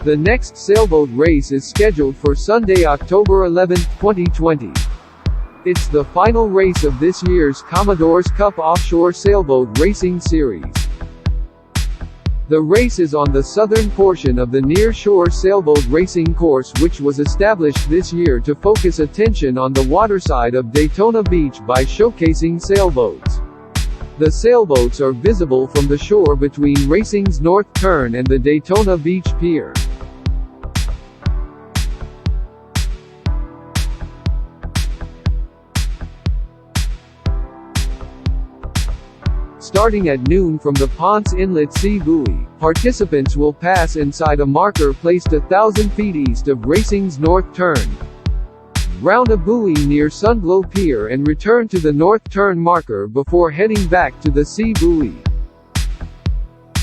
The next sailboat race is scheduled for Sunday, October 11, 2020. It's the final race of this year's Commodore's Cup Offshore Sailboat Racing Series. The race is on the southern portion of the near-shore sailboat racing course, which was established this year to focus attention on the waterside of Daytona Beach by showcasing sailboats. The sailboats are visible from the shore between racing's North Turn and the Daytona Beach Pier. Starting at noon from the Ponce Inlet Sea Buoy, participants will pass inside a marker placed 1,000 feet east of racing's North Turn, round a buoy near Sunglow Pier and return to the North Turn marker before heading back to the Sea Buoy.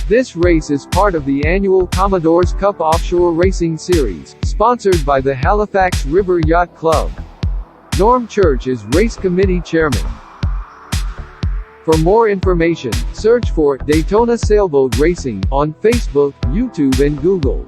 This race is part of the annual Commodore's Cup Offshore Racing Series, sponsored by the Halifax River Yacht Club. Norm Church is race committee chairman. For more information, search for Daytona Sailboat Racing on Facebook, YouTube and Google.